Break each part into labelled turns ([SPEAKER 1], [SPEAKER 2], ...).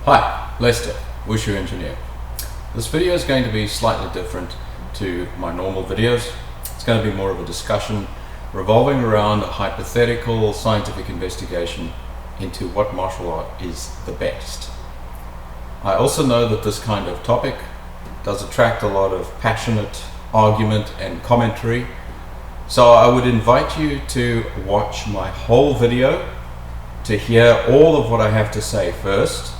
[SPEAKER 1] Hi, Lester, Wushu Engineer. This video is going to be slightly different to my normal videos. It's going to be more of a discussion revolving around a hypothetical scientific investigation into what martial art is the best. I also know that this kind of topic does attract a lot of passionate argument and commentary, so I would invite you to watch my whole video to hear all of what I have to say first,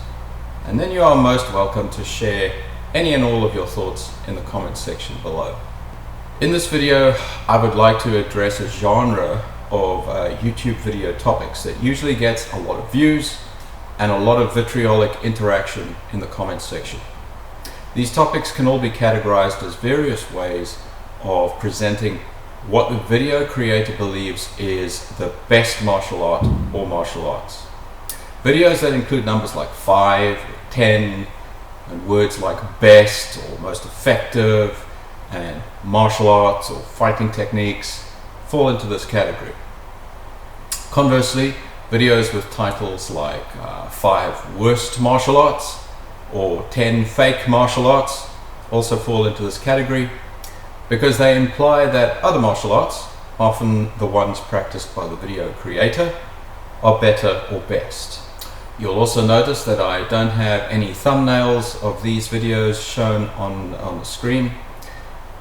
[SPEAKER 1] and then you are most welcome to share any and all of your thoughts in the comment section below. In this video, I would like to address a genre of YouTube video topics that usually gets a lot of views and a lot of vitriolic interaction in the comment section. These topics can all be categorized as various ways of presenting what the video creator believes is the best martial art or martial arts. Videos that include numbers like 5, 10, and words like best or most effective and martial arts or fighting techniques fall into this category. Conversely, videos with titles like 5 worst martial arts or 10 fake martial arts also fall into this category because they imply that other martial arts, often the ones practiced by the video creator, are better or best. You'll also notice that I don't have any thumbnails of these videos shown on the screen.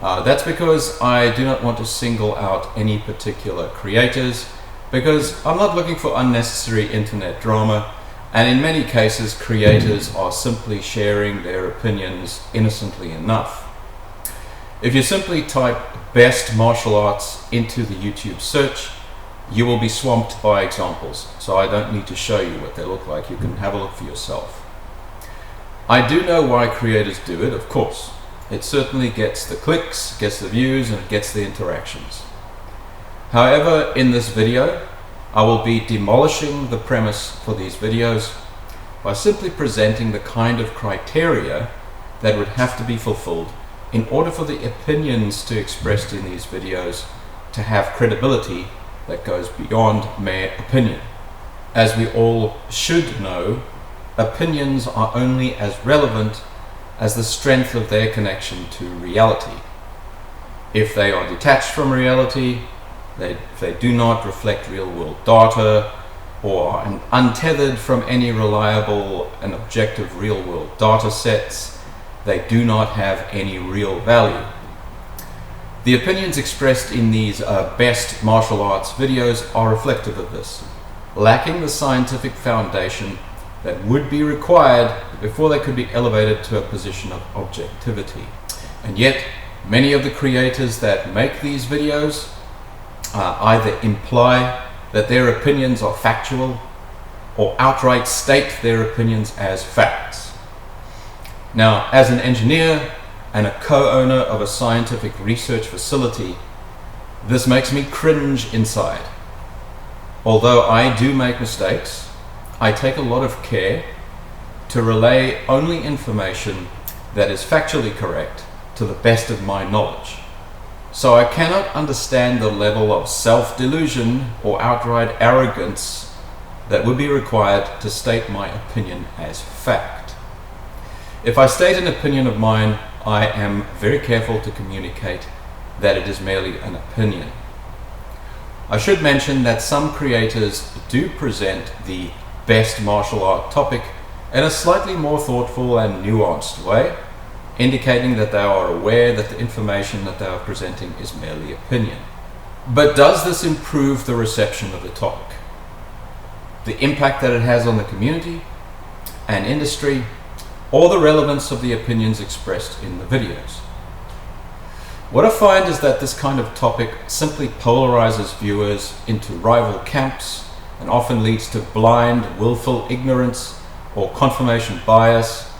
[SPEAKER 1] That's because I do not want to single out any particular creators, because I'm not looking for unnecessary internet drama, and in many cases creators are simply sharing their opinions innocently enough. If you simply type best martial arts into the YouTube search, you will be swamped by examples, so I don't need to show you what they look like. You can have a look for yourself. I do know why creators do it, of course. It certainly gets the clicks, gets the views, and it gets the interactions. However, in this video, I will be demolishing the premise for these videos by simply presenting the kind of criteria that would have to be fulfilled in order for the opinions to expressed in these videos to have credibility that goes beyond mere opinion. As we all should know, opinions are only as relevant as the strength of their connection to reality. If they are detached from reality, if they do not reflect real-world data, or are untethered from any reliable and objective real-world data sets, they do not have any real value. The opinions expressed in these best martial arts videos are reflective of this, lacking the scientific foundation that would be required before they could be elevated to a position of objectivity. And yet, many of the creators that make these videos either imply that their opinions are factual or outright state their opinions as facts. Now, as an engineer and a co-owner of a scientific research facility, this makes me cringe inside. Although I do make mistakes, I take a lot of care to relay only information that is factually correct to the best of my knowledge. So I cannot understand the level of self-delusion or outright arrogance that would be required to state my opinion as fact. If I state an opinion of mine, I am very careful to communicate that it is merely an opinion. I should mention that some creators do present the best martial art topic in a slightly more thoughtful and nuanced way, indicating that they are aware that the information that they are presenting is merely opinion. But does this improve the reception of the topic, the impact that it has on the community and industry, or the relevance of the opinions expressed in the videos? What I find is that this kind of topic simply polarizes viewers into rival camps and often leads to blind, willful ignorance or confirmation bias,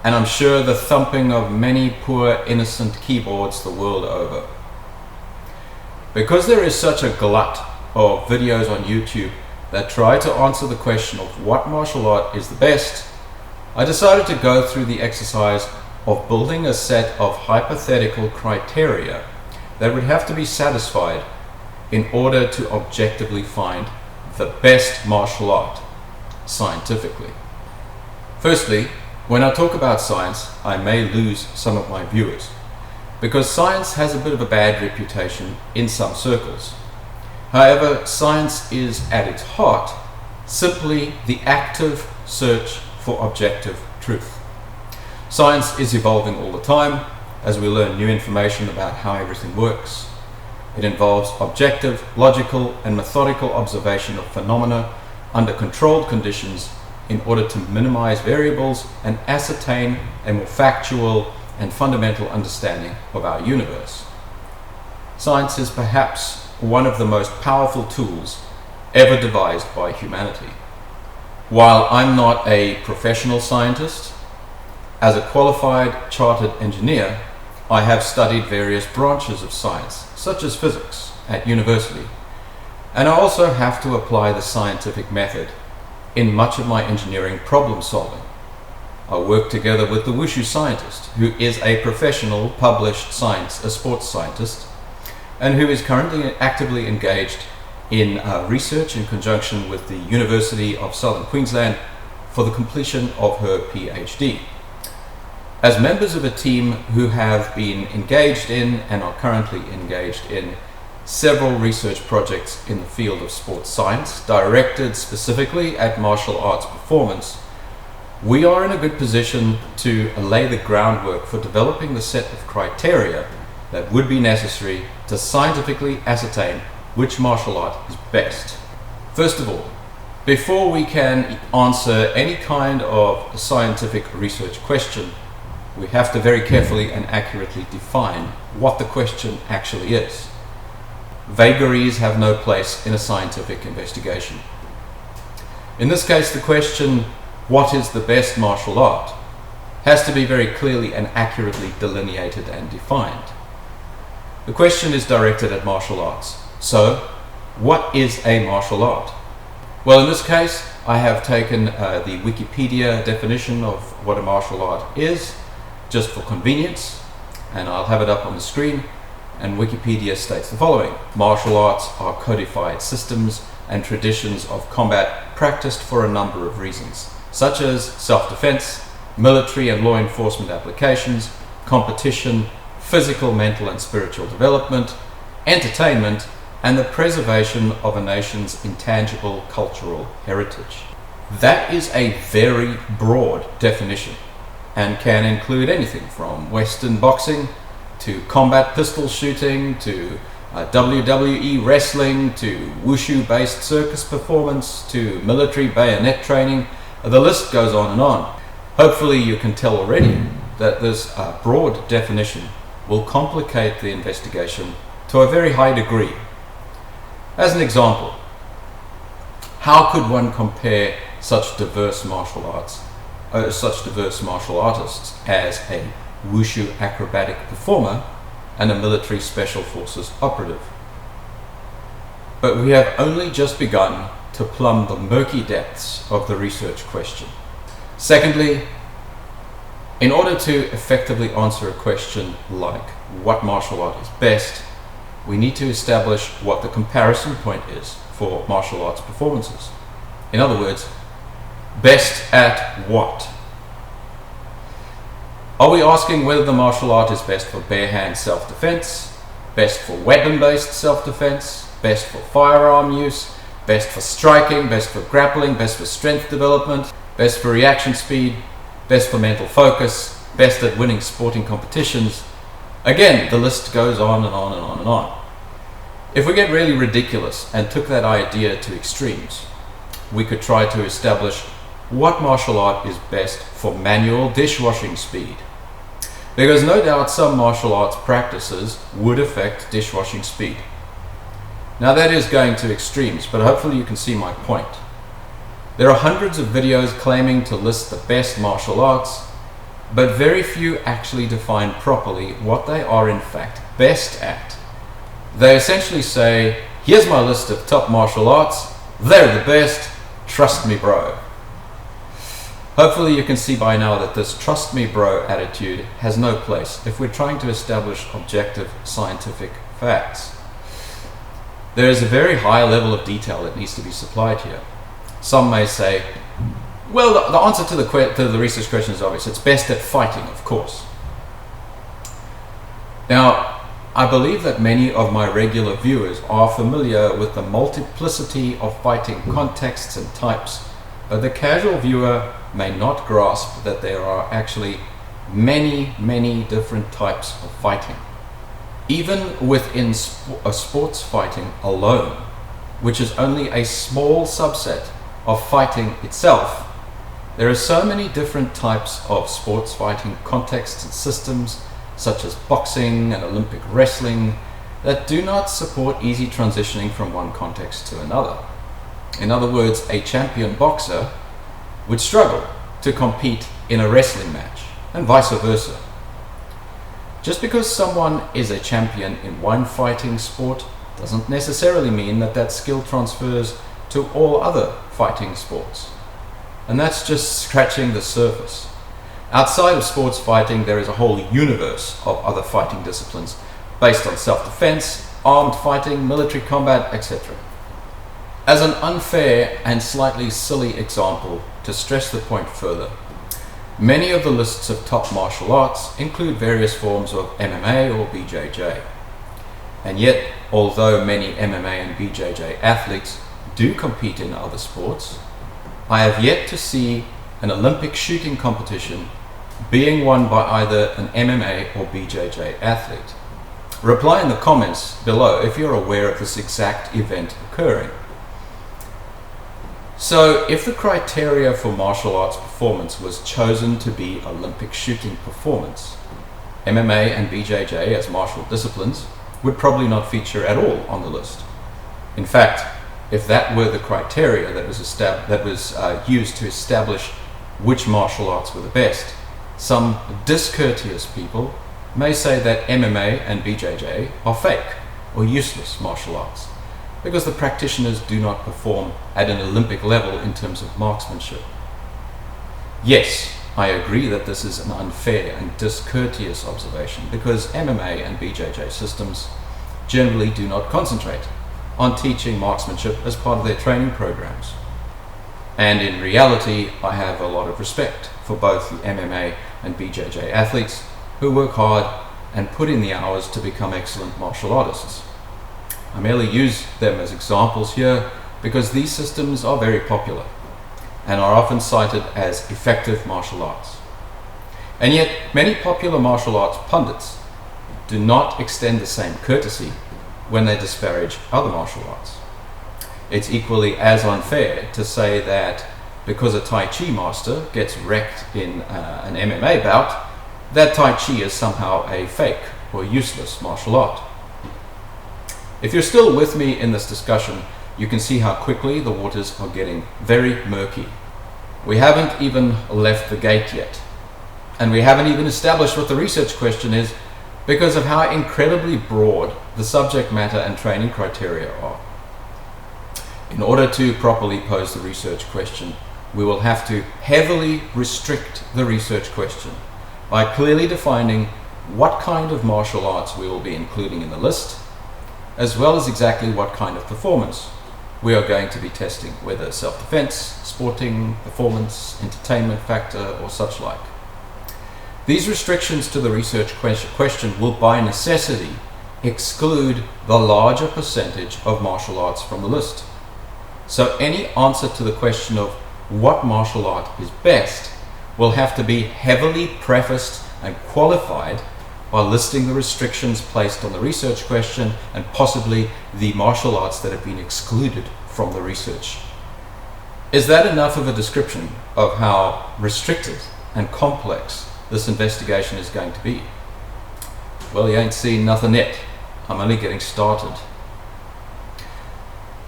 [SPEAKER 1] and I'm sure the thumping of many poor innocent keyboards the world over. Because there is such a glut of videos on YouTube that try to answer the question of what martial art is the best, I decided to go through the exercise of building a set of hypothetical criteria that would have to be satisfied in order to objectively find the best martial art scientifically. Firstly, when I talk about science, I may lose some of my viewers, because science has a bit of a bad reputation in some circles. However, science is at its heart simply the active search for objective truth. Science is evolving all the time as we learn new information about how everything works. It involves objective, logical, and methodical observation of phenomena under controlled conditions in order to minimize variables and ascertain a more factual and fundamental understanding of our universe. Science is perhaps one of the most powerful tools ever devised by humanity. While I'm not a professional scientist, as a qualified chartered engineer, I have studied various branches of science, such as physics, at university, and I also have to apply the scientific method in much of my engineering problem solving. I work together with the Wushu scientist, who is a professional published sports scientist, and who is currently actively engaged in research in conjunction with the University of Southern Queensland for the completion of her PhD. As members of a team who have been engaged in and are currently engaged in several research projects in the field of sports science directed specifically at martial arts performance, we are in a good position to lay the groundwork for developing the set of criteria that would be necessary to scientifically ascertain which martial art is best. First of all, before we can answer any kind of scientific research question, we have to very carefully and accurately define what the question actually is. Vagaries have no place in a scientific investigation. In this case, the question, what is the best martial art, has to be very clearly and accurately delineated and defined. The question is directed at martial arts. So, what is a martial art? Well, in this case, I have taken the Wikipedia definition of what a martial art is, just for convenience, and I'll have it up on the screen. And Wikipedia states the following: martial arts are codified systems and traditions of combat practiced for a number of reasons, such as self-defense, military and law enforcement applications, competition, physical, mental and spiritual development, entertainment, and the preservation of a nation's intangible cultural heritage. That is a very broad definition and can include anything from Western boxing to combat pistol shooting, to WWE wrestling, to Wushu-based circus performance, to military bayonet training. The list goes on and on. Hopefully you can tell already that this broad definition will complicate the investigation to a very high degree. As an example, how could one compare such diverse martial artists as a Wushu acrobatic performer and a military special forces operative? But we have only just begun to plumb the murky depths of the research question. Secondly, in order to effectively answer a question like what martial art is best, we need to establish what the comparison point is for martial arts performances. In other words, best at what? Are we asking whether the martial art is best for bare hand self-defense, best for weapon-based self-defense, best for firearm use, best for striking, best for grappling, best for strength development, best for reaction speed, best for mental focus, best at winning sporting competitions? Again, the list goes on and on and on and on. If we get really ridiculous and took that idea to extremes, we could try to establish what martial art is best for manual dishwashing speed. Because no doubt some martial arts practices would affect dishwashing speed. Now that is going to extremes, but hopefully you can see my point. There are hundreds of videos claiming to list the best martial arts, but very few actually define properly what they are in fact best at. They essentially say, here's my list of top martial arts, they're the best, trust me bro. Hopefully you can see by now that this trust me bro attitude has no place if we're trying to establish objective scientific facts. There is a very high level of detail that needs to be supplied here. Some may say, Well, the answer to the research question is obvious. It's best at fighting, of course. Now, I believe that many of my regular viewers are familiar with the multiplicity of fighting contexts and types, but the casual viewer may not grasp that there are actually many different types of fighting. Even within sports fighting alone, which is only a small subset of fighting itself, there are so many different types of sports fighting contexts and systems, such as boxing and Olympic wrestling, that do not support easy transitioning from one context to another. In other words, a champion boxer would struggle to compete in a wrestling match, and vice versa. Just because someone is a champion in one fighting sport doesn't necessarily mean that that skill transfers to all other fighting sports. And that's just scratching the surface. Outside of sports fighting, there is a whole universe of other fighting disciplines based on self-defense, armed fighting, military combat, etc. As an unfair and slightly silly example to stress the point further, many of the lists of top martial arts include various forms of MMA or BJJ. And yet, although many MMA and BJJ athletes do compete in other sports, I have yet to see an Olympic shooting competition being won by either an MMA or BJJ athlete. Reply in the comments below if you're aware of this exact event occurring. So, if the criteria for martial arts performance was chosen to be Olympic shooting performance, MMA and BJJ as martial disciplines would probably not feature at all on the list. In fact, if that were the criteria that was used to establish which martial arts were the best, some discourteous people may say that MMA and BJJ are fake or useless martial arts because the practitioners do not perform at an Olympic level in terms of marksmanship. Yes, I agree that this is an unfair and discourteous observation because MMA and BJJ systems generally do not concentrate on teaching marksmanship as part of their training programs. And in reality, I have a lot of respect for both the MMA and BJJ athletes who work hard and put in the hours to become excellent martial artists. I merely use them as examples here because these systems are very popular and are often cited as effective martial arts. And yet, many popular martial arts pundits do not extend the same courtesy when they disparage other martial arts. It's equally as unfair to say that because a Tai Chi master gets wrecked in an MMA bout, that Tai Chi is somehow a fake or useless martial art. If you're still with me in this discussion, you can see how quickly the waters are getting very murky. We haven't even left the gate yet, and we haven't even established what the research question is because of how incredibly broad the subject matter and training criteria are. In order to properly pose the research question, we will have to heavily restrict the research question by clearly defining what kind of martial arts we will be including in the list, as well as exactly what kind of performance we are going to be testing, whether self-defense, sporting, performance, entertainment factor, or such like. These restrictions to the research question will by necessity exclude the larger percentage of martial arts from the list. So any answer to the question of what martial art is best will have to be heavily prefaced and qualified by listing the restrictions placed on the research question and possibly the martial arts that have been excluded from the research. Is that enough of a description of how restricted and complex this investigation is going to be? Well, you ain't seen nothing yet. I'm only getting started.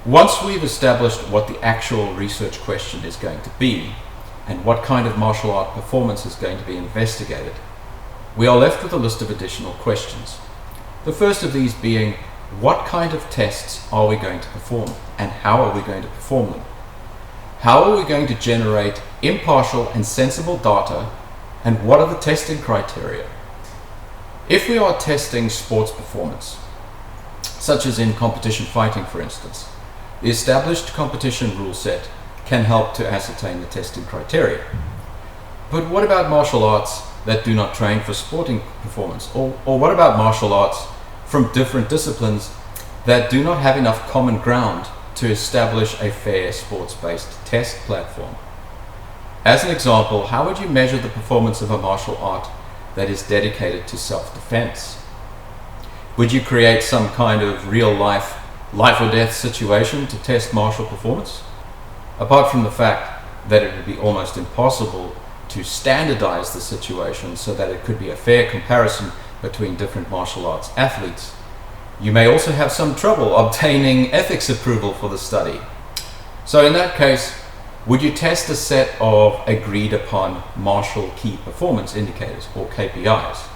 [SPEAKER 1] Once we've established what the actual research question is going to be and what kind of martial art performance is going to be investigated, we are left with a list of additional questions. The first of these being, what kind of tests are we going to perform and how are we going to perform them? How are we going to generate impartial and sensible data, and what are the testing criteria? If we are testing sports performance, such as in competition fighting for instance, the established competition rule set can help to ascertain the testing criteria. But what about martial arts that do not train for sporting performance? Or what about martial arts from different disciplines that do not have enough common ground to establish a fair sports-based test platform? As an example, how would you measure the performance of a martial art that is dedicated to self-defense? Would you create some kind of real-life, life or death situation to test martial performance? Apart from the fact that it would be almost impossible to standardize the situation so that it could be a fair comparison between different martial arts athletes, you may also have some trouble obtaining ethics approval for the study. So in that case, would you test a set of agreed upon martial key performance indicators, or KPIs?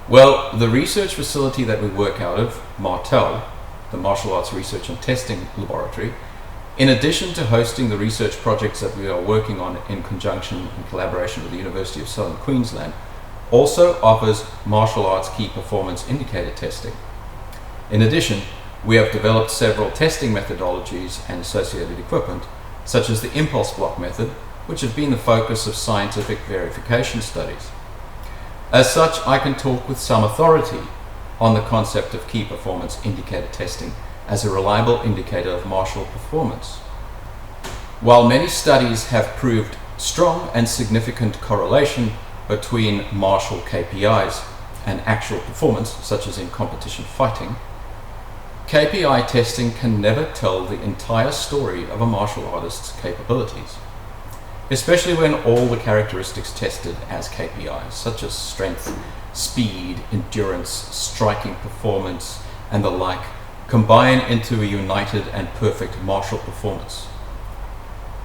[SPEAKER 1] Well, the research facility that we work out of, Martel, the Martial Arts Research and Testing Laboratory, in addition to hosting the research projects that we are working on in conjunction and collaboration with the University of Southern Queensland, also offers martial arts key performance indicator testing. In addition, we have developed several testing methodologies and associated equipment, such as the impulse block method, which have been the focus of scientific verification studies. As such, I can talk with some authority on the concept of key performance indicator testing as a reliable indicator of martial performance. While many studies have proved strong and significant correlation between martial KPIs and actual performance, such as in competition fighting, KPI testing can never tell the entire story of a martial artist's capabilities, especially when all the characteristics tested as KPIs, such as strength, speed, endurance, striking performance, and the like, combine into a united and perfect martial performance.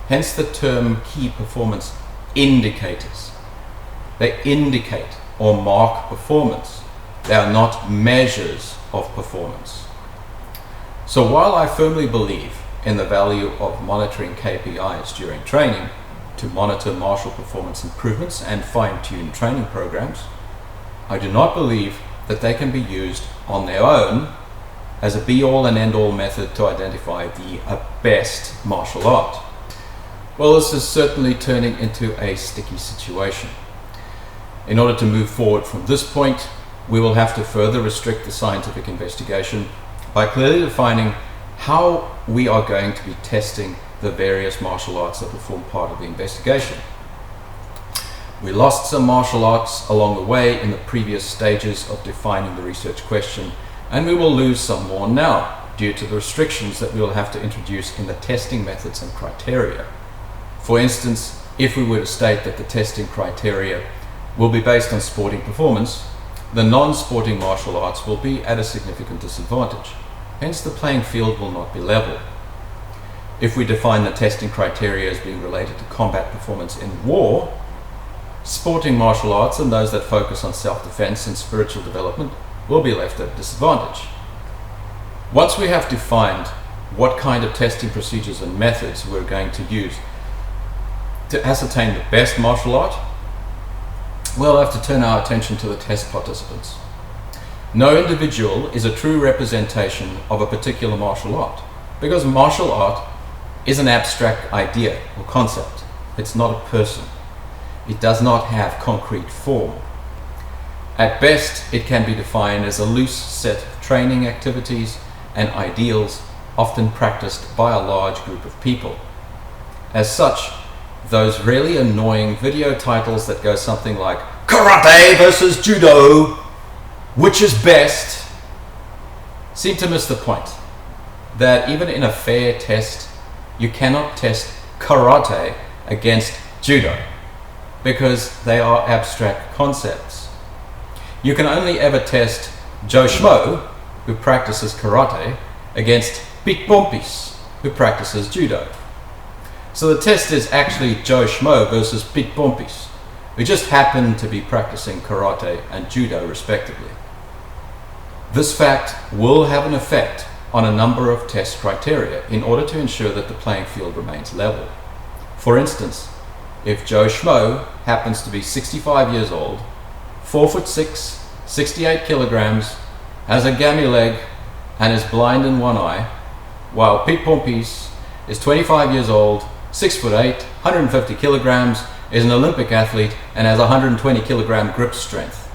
[SPEAKER 1] Hence the term key performance indicators. They indicate or mark performance. They are not measures of performance. So while I firmly believe in the value of monitoring KPIs during training to monitor martial performance improvements and fine-tune training programs, I do not believe that they can be used on their own as a be-all and end-all method to identify the best martial art. Well, this is certainly turning into a sticky situation. In order to move forward from this point, we will have to further restrict the scientific investigation by clearly defining how we are going to be testing the various martial arts that will form part of the investigation. We lost some martial arts along the way in the previous stages of defining the research question, and we will lose some more now due to the restrictions that we will have to introduce in the testing methods and criteria. For instance, if we were to state that the testing criteria will be based on sporting performance, the non-sporting martial arts will be at a significant disadvantage. Hence, the playing field will not be level. If we define the testing criteria as being related to combat performance in war, sporting martial arts and those that focus on self-defense and spiritual development will be left at a disadvantage. Once we have defined what kind of testing procedures and methods we're going to use to ascertain the best martial art, we'll have to turn our attention to the test participants. No individual is a true representation of a particular martial art, because martial art is an abstract idea or concept. It's not a person. It does not have concrete form. At best, it can be defined as a loose set of training activities and ideals often practiced by a large group of people. As such, those really annoying video titles that go something like Karate versus Judo, which is best, seem to miss the point that even in a fair test, you cannot test karate against judo because they are abstract concepts. You can only ever test Joe Schmo, who practices karate, against Pete Pompis, who practices judo. So the test is actually Joe Schmo versus Pete Pompis, who just happen to be practicing karate and judo respectively. This fact will have an effect on a number of test criteria in order to ensure that the playing field remains level. For instance, if Joe Schmo happens to be 65 years old, 4'6", 68 kilograms, has a gammy leg, and is blind in one eye, while Pete Pompis is 25 years old, 6'8", 150 kilograms, is an Olympic athlete, and has 120 kilogram grip strength.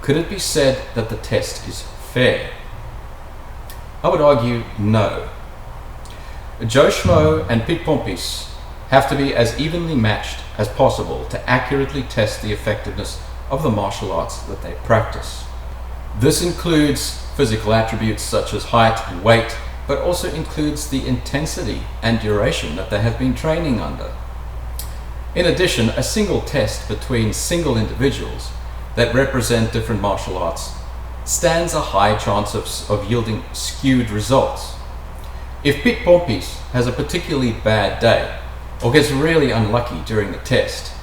[SPEAKER 1] Could it be said that the test is fair? I would argue no. Joe Schmo and Pete Pompis have to be as evenly matched as possible to accurately test the effectiveness of the martial arts that they practice. This includes physical attributes such as height and weight, but also includes the intensity and duration that they have been training under. In addition, a single test between single individuals that represent different martial arts stands a high chance of yielding skewed results. If Pete Pompis has a particularly bad day or gets really unlucky during the test,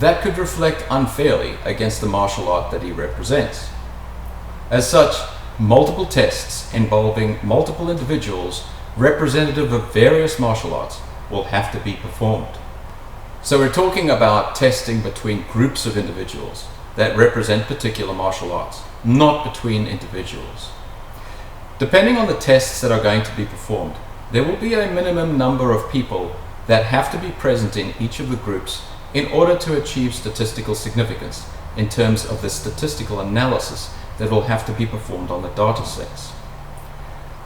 [SPEAKER 1] that could reflect unfairly against the martial art that he represents. As such, multiple tests involving multiple individuals representative of various martial arts will have to be performed. So we're talking about testing between groups of individuals that represent particular martial arts, not between individuals. Depending on the tests that are going to be performed, there will be a minimum number of people that have to be present in each of the groups in order to achieve statistical significance in terms of the statistical analysis that will have to be performed on the data sets.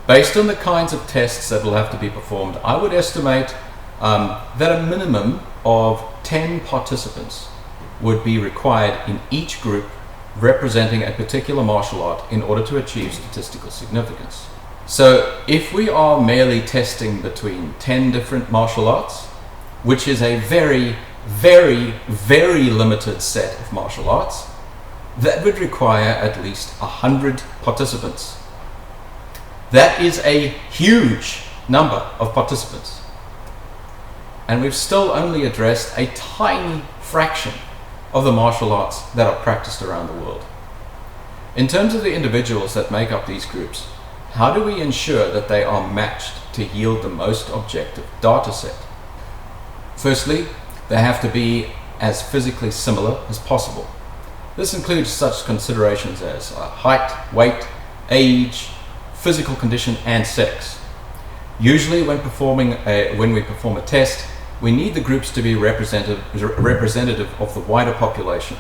[SPEAKER 1] Based on the kinds of tests that will have to be performed, I would estimate that a minimum of 10 participants would be required in each group representing a particular martial art in order to achieve statistical significance. So if we are merely testing between 10 different martial arts, which is a very, very, very limited set of martial arts, that would require at least 100 participants. That is a huge number of participants. And we've still only addressed a tiny fraction of the martial arts that are practiced around the world. In terms of the individuals that make up these groups, how do we ensure that they are matched to yield the most objective data set? Firstly, they have to be as physically similar as possible. This includes such considerations as height, weight, age, physical condition, and sex. Usually when we perform a test, we need the groups to be representative of the wider population.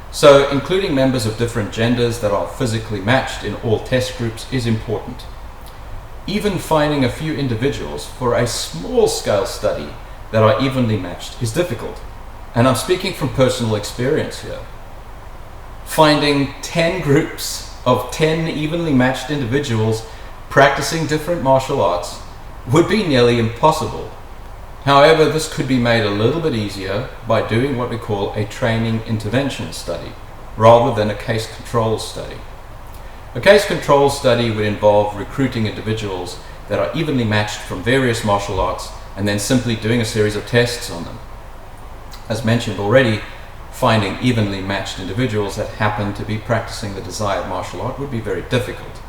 [SPEAKER 1] So including members of different genders that are physically matched in all test groups is important. Even finding a few individuals for a small scale study that are evenly matched is difficult. And I'm speaking from personal experience here. Finding 10 groups of 10 evenly matched individuals practicing different martial arts would be nearly impossible. However, this could be made a little bit easier by doing what we call a training intervention study, rather than a case control study. A case control study would involve recruiting individuals that are evenly matched from various martial arts and then simply doing a series of tests on them. As mentioned already, finding evenly matched individuals that happen to be practicing the desired martial art would be very difficult.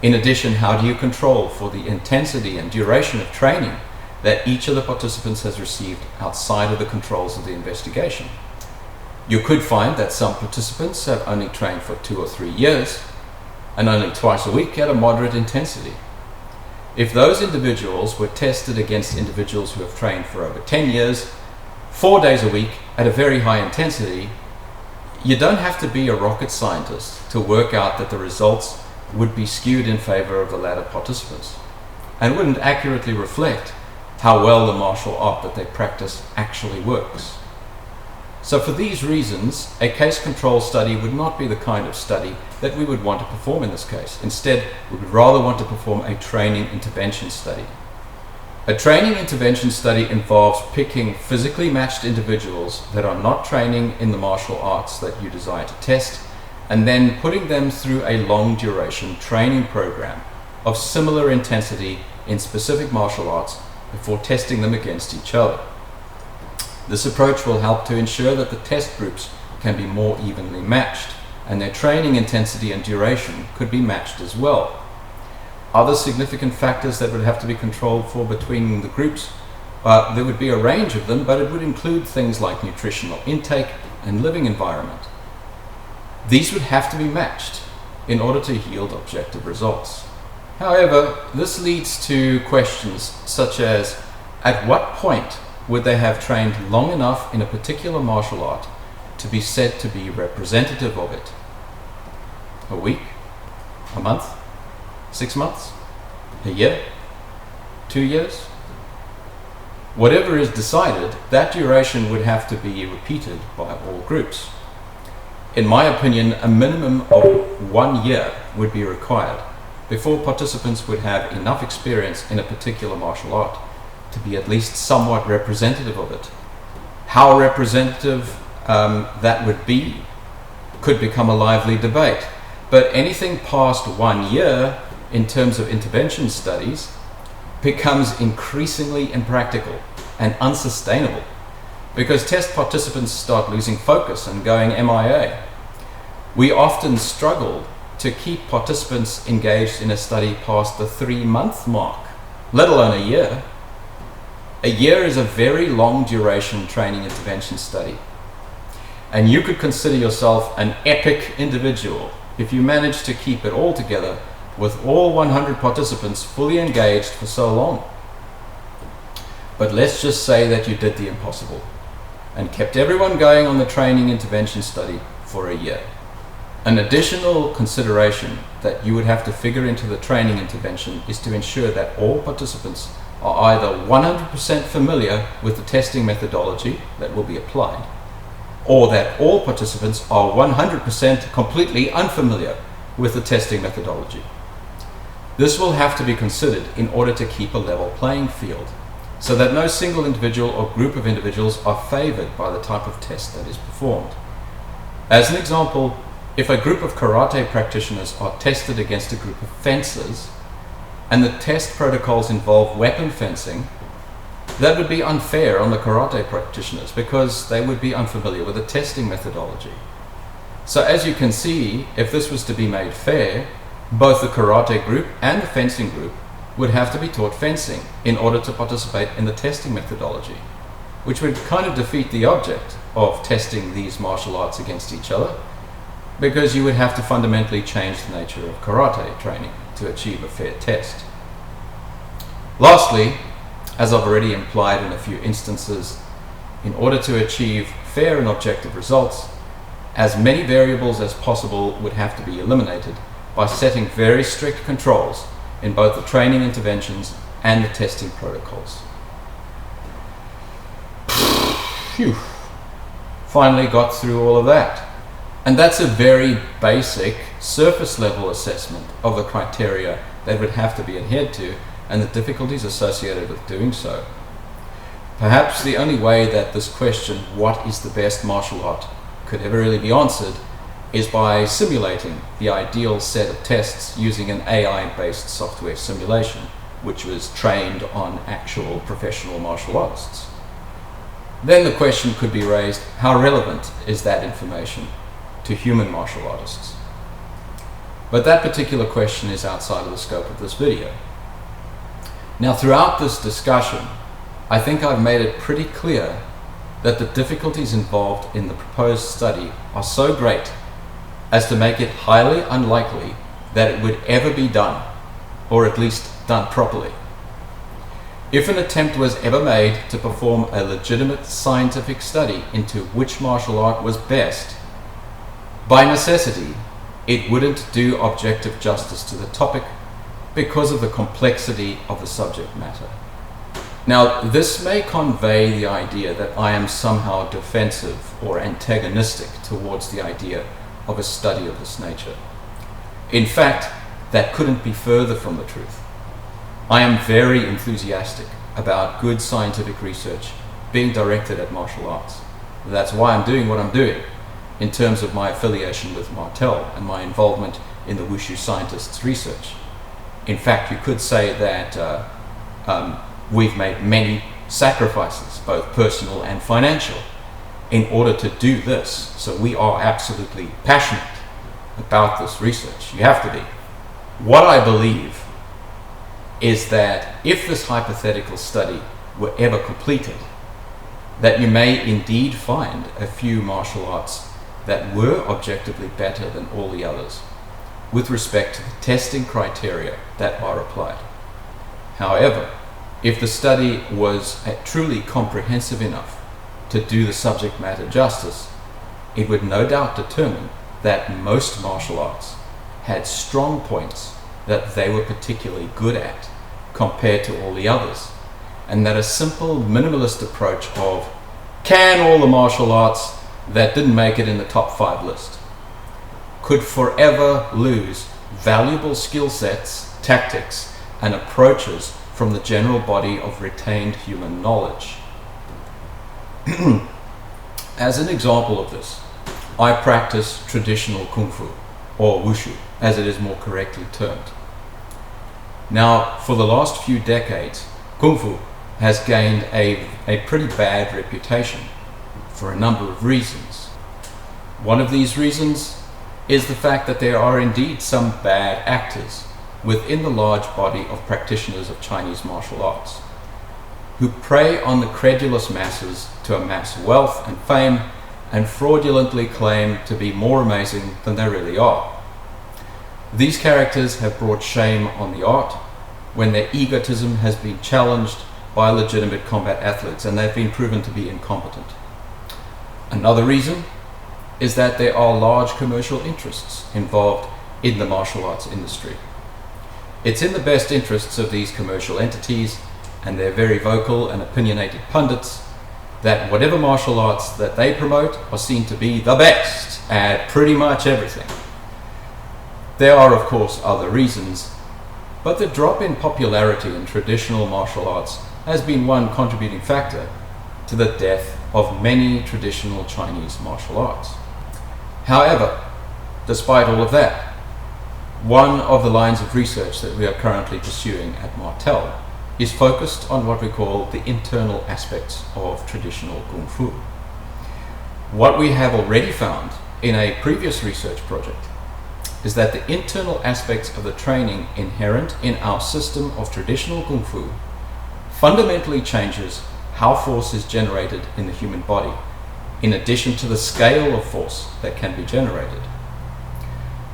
[SPEAKER 1] In addition, how do you control for the intensity and duration of training that each of the participants has received outside of the controls of the investigation? You could find that some participants have only trained for 2 or 3 years and only twice a week at a moderate intensity. If those individuals were tested against individuals who have trained for over 10 years, 4 days a week at a very high intensity, you don't have to be a rocket scientist to work out that the results would be skewed in favor of the latter participants and wouldn't accurately reflect how well the martial art that they practice actually works. So for these reasons, a case control study would not be the kind of study that we would want to perform in this case. Instead, we would rather want to perform a training intervention study. A training intervention study involves picking physically matched individuals that are not training in the martial arts that you desire to test, and then putting them through a long duration training program of similar intensity in specific martial arts before testing them against each other. This approach will help to ensure that the test groups can be more evenly matched, and their training intensity and duration could be matched as well. Other significant factors that would have to be controlled for between the groups, there would be a range of them, but it would include things like nutritional intake and living environment. These would have to be matched in order to yield objective results. However, this leads to questions such as, at what point would they have trained long enough in a particular martial art to be said to be representative of it? A week? A month? 6 months? A year? 2 years? Whatever is decided, that duration would have to be repeated by all groups. In my opinion, a minimum of 1 year would be required before participants would have enough experience in a particular martial art to be at least somewhat representative of it. How representative that would be could become a lively debate, but anything past 1 year in terms of intervention studies becomes increasingly impractical and unsustainable because test participants start losing focus and going MIA. We often struggle to keep participants engaged in a study past the 3-month mark, let alone a year. A year is a very long duration training intervention study, and you could consider yourself an epic individual if you manage to keep it all together with all 100 participants fully engaged for so long. But let's just say that you did the impossible and kept everyone going on the training intervention study for a year. An additional consideration that you would have to figure into the training intervention is to ensure that all participants are either 100% familiar with the testing methodology that will be applied, or that all participants are 100% completely unfamiliar with the testing methodology. This will have to be considered in order to keep a level playing field, so that no single individual or group of individuals are favored by the type of test that is performed. As an example, if a group of karate practitioners are tested against a group of fencers, and the test protocols involve weapon fencing, that would be unfair on the karate practitioners because they would be unfamiliar with the testing methodology. So as you can see, if this was to be made fair, both the karate group and the fencing group would have to be taught fencing in order to participate in the testing methodology, which would kind of defeat the object of testing these martial arts against each other, because you would have to fundamentally change the nature of karate training to achieve a fair test. Lastly, as I've already implied in a few instances, in order to achieve fair and objective results, as many variables as possible would have to be eliminated by setting very strict controls in both the training interventions and the testing protocols. Phew. Finally got through all of that. And that's a very basic surface level assessment of the criteria that would have to be adhered to and the difficulties associated with doing so. Perhaps the only way that this question, what is the best martial art, could ever really be answered is by simulating the ideal set of tests using an AI-based software simulation, which was trained on actual professional martial artists. Then the question could be raised, how relevant is that information to human martial artists? But that particular question is outside of the scope of this video. Now, throughout this discussion, I think I've made it pretty clear that the difficulties involved in the proposed study are so great as to make it highly unlikely that it would ever be done, or at least done properly. If an attempt was ever made to perform a legitimate scientific study into which martial art was best, by necessity, it wouldn't do objective justice to the topic because of the complexity of the subject matter. Now, this may convey the idea that I am somehow defensive or antagonistic towards the idea of a study of this nature. In fact, that couldn't be further from the truth. I am very enthusiastic about good scientific research being directed at martial arts. That's why I'm doing what I'm doing in terms of my affiliation with Martel and my involvement in the Wushu scientists' research. In fact, you could say that we've made many sacrifices, both personal and financial, in order to do this. So we are absolutely passionate about this research. You have to be. What I believe is that if this hypothetical study were ever completed, that you may indeed find a few martial arts that were objectively better than all the others. with respect to the testing criteria that are applied. However, if the study was truly comprehensive enough to do the subject matter justice, it would no doubt determine that most martial arts had strong points that they were particularly good at compared to all the others, and that a simple minimalist approach of can all the martial arts that didn't make it in the top 5 list could forever lose valuable skill sets, tactics, and approaches from the general body of retained human knowledge. As an example of this, I practice traditional Kung Fu, or Wushu, as it is more correctly termed. Now, for the last few decades, Kung Fu has gained a pretty bad reputation for a number of reasons. One of these reasons is the fact that there are indeed some bad actors within the large body of practitioners of Chinese martial arts who prey on the credulous masses to amass wealth and fame and fraudulently claim to be more amazing than they really are. These characters have brought shame on the art when their egotism has been challenged by legitimate combat athletes and they've been proven to be incompetent. Another reason is that there are large commercial interests involved in the martial arts industry. It's in the best interests of these commercial entities and their very vocal and opinionated pundits that whatever martial arts that they promote are seen to be the best at pretty much everything. There are of course other reasons, but the drop in popularity in traditional martial arts has been one contributing factor to the death of many traditional Chinese martial arts. However, despite all of that, one of the lines of research that we are currently pursuing at Martel is focused on what we call the internal aspects of traditional Kung Fu. What we have already found in a previous research project is that the internal aspects of the training inherent in our system of traditional Kung Fu fundamentally changes how force is generated in the human body, in addition to the scale of force that can be generated.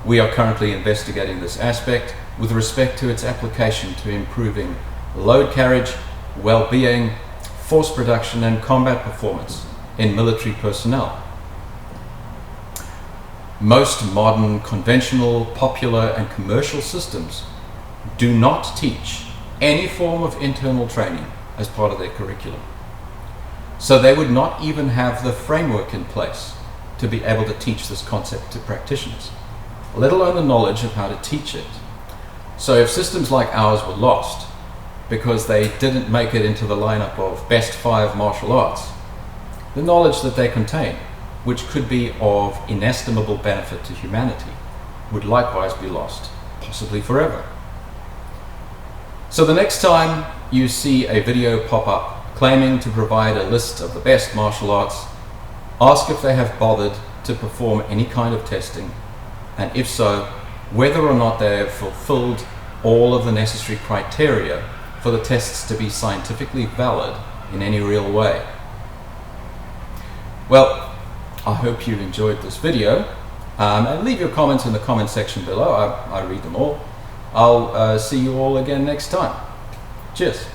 [SPEAKER 1] We are currently investigating this aspect with respect to its application to improving load carriage, well-being, force production, and combat performance in military personnel. Most modern, conventional, popular, and commercial systems do not teach any form of internal training as part of their curriculum. So they would not even have the framework in place to be able to teach this concept to practitioners, let alone the knowledge of how to teach it. So if systems like ours were lost because they didn't make it into the lineup of best 5 martial arts, the knowledge that they contain, which could be of inestimable benefit to humanity, would likewise be lost, possibly forever. So the next time you see a video pop up claiming to provide a list of the best martial arts, ask if they have bothered to perform any kind of testing, and if so, whether or not they have fulfilled all of the necessary criteria for the tests to be scientifically valid in any real way. Well, I hope you enjoyed this video, and leave your comments in the comment section below. I read them all. I'll see you all again next time. Cheers.